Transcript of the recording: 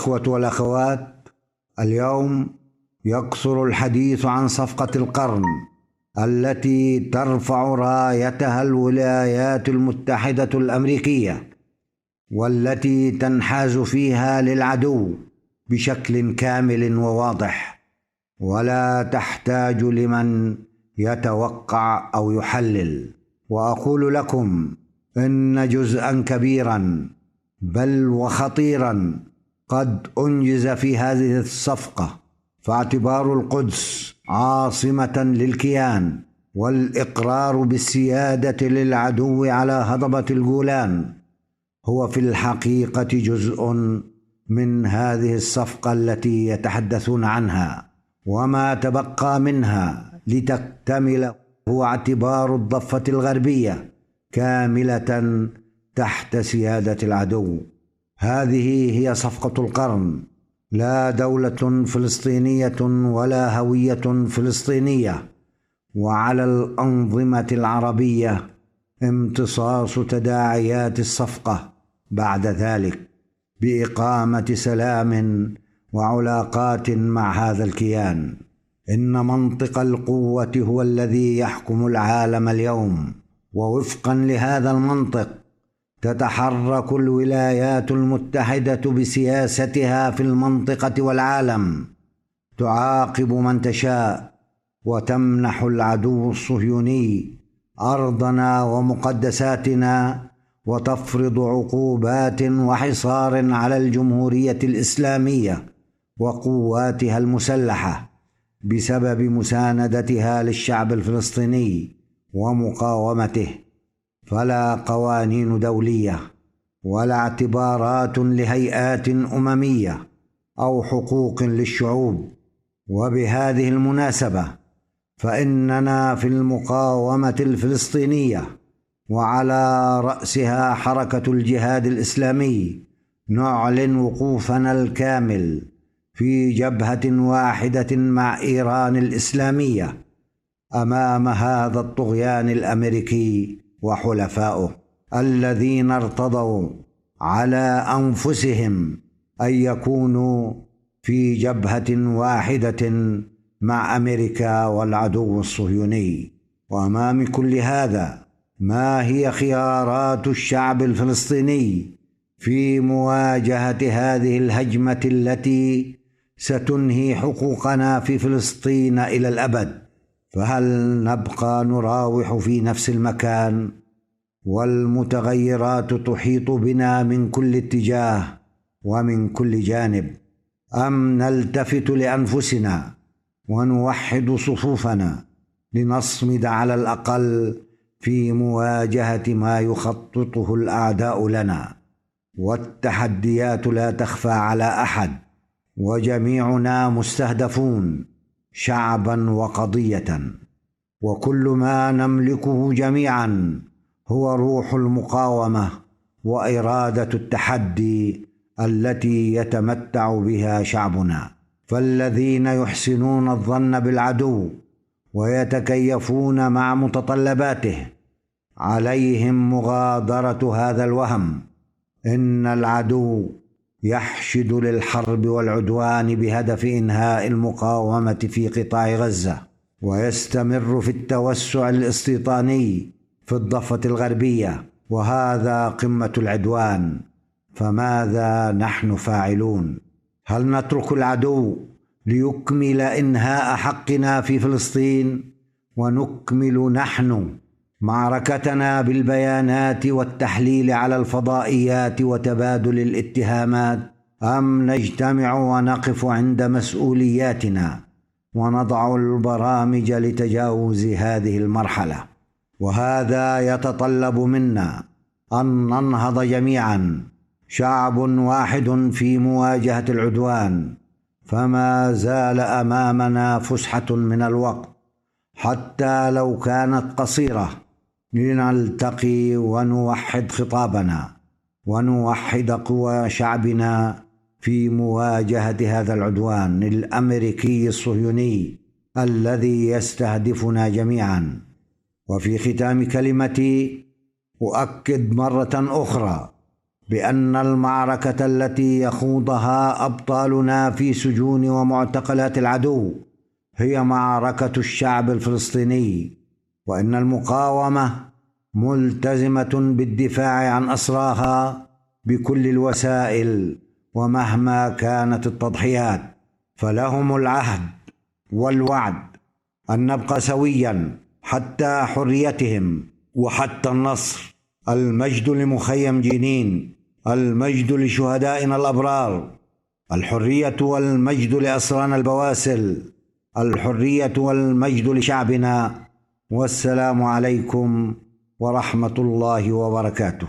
الإخوة والأخوات، اليوم يكثر الحديث عن صفقة القرن التي ترفع رايتها الولايات المتحدة الأمريكية، والتي تنحاز فيها للعدو بشكل كامل وواضح، ولا تحتاج لمن يتوقع أو يحلل. وأقول لكم إن جزءا كبيرا بل وخطيرا قد أنجز في هذه الصفقة، فاعتبار القدس عاصمة للكيان والإقرار بالسيادة للعدو على هضبة الجولان هو في الحقيقة جزء من هذه الصفقة التي يتحدثون عنها، وما تبقى منها لتكتمل هو اعتبار الضفة الغربية كاملة تحت سيادة العدو. هذه هي صفقة القرن، لا دولة فلسطينية ولا هوية فلسطينية. وعلى الأنظمة العربية امتصاص تداعيات الصفقة بعد ذلك بإقامة سلام وعلاقات مع هذا الكيان. إن منطق القوة هو الذي يحكم العالم اليوم، ووفقا لهذا المنطق تتحرك الولايات المتحدة بسياستها في المنطقة والعالم، تعاقب من تشاء وتمنح العدو الصهيوني أرضنا ومقدساتنا، وتفرض عقوبات وحصار على الجمهورية الإسلامية وقواتها المسلحة بسبب مساندتها للشعب الفلسطيني ومقاومته. فلا قوانين دولية ولا اعتبارات لهيئات أممية أو حقوق للشعوب. وبهذه المناسبة فإننا في المقاومة الفلسطينية وعلى رأسها حركة الجهاد الإسلامي نعلن وقوفنا الكامل في جبهة واحدة مع إيران الإسلامية أمام هذا الطغيان الأمريكي وحلفائه الذين ارتضوا على أنفسهم أن يكونوا في جبهة واحدة مع أمريكا والعدو الصهيوني. وأمام كل هذا، ما هي خيارات الشعب الفلسطيني في مواجهة هذه الهجمة التي ستنهي حقوقنا في فلسطين إلى الأبد؟ فهل نبقى نراوح في نفس المكان والمتغيرات تحيط بنا من كل اتجاه ومن كل جانب، أم نلتفت لأنفسنا ونوحد صفوفنا لنصمد على الأقل في مواجهة ما يخططه الأعداء لنا؟ والتحديات لا تخفى على أحد، وجميعنا مستهدفون شعبا وقضية، وكل ما نملكه جميعا هو روح المقاومة وإرادة التحدي التي يتمتع بها شعبنا. فالذين يحسنون الظن بالعدو ويتكيفون مع متطلباته عليهم مغادرة هذا الوهم. إن العدو يحشد للحرب والعدوان بهدف إنهاء المقاومة في قطاع غزة، ويستمر في التوسع الاستيطاني في الضفة الغربية، وهذا قمة العدوان. فماذا نحن فاعلون؟ هل نترك العدو ليكمل إنهاء حقنا في فلسطين ونكمل نحن معركتنا بالبيانات والتحليل على الفضائيات وتبادل الاتهامات، أم نجتمع ونقف عند مسؤولياتنا ونضع البرامج لتجاوز هذه المرحلة؟ وهذا يتطلب منا أن ننهض جميعا شعب واحد في مواجهة العدوان. فما زال أمامنا فسحة من الوقت، حتى لو كانت قصيرة، لنلتقي ونوحد خطابنا ونوحد قوى شعبنا في مواجهة هذا العدوان الأمريكي الصهيوني الذي يستهدفنا جميعا. وفي ختام كلمتي أؤكد مرة أخرى بأن المعركة التي يخوضها أبطالنا في سجون ومعتقلات العدو هي معركة الشعب الفلسطيني، وإن المقاومة ملتزمة بالدفاع عن أسراها بكل الوسائل ومهما كانت التضحيات. فلهم العهد والوعد أن نبقى سويا حتى حريتهم وحتى النصر. المجد لمخيم جنين، المجد لشهدائنا الأبرار، الحرية والمجد لأسرانا البواسل، الحرية والمجد لشعبنا. والسلام عليكم ورحمة الله وبركاته.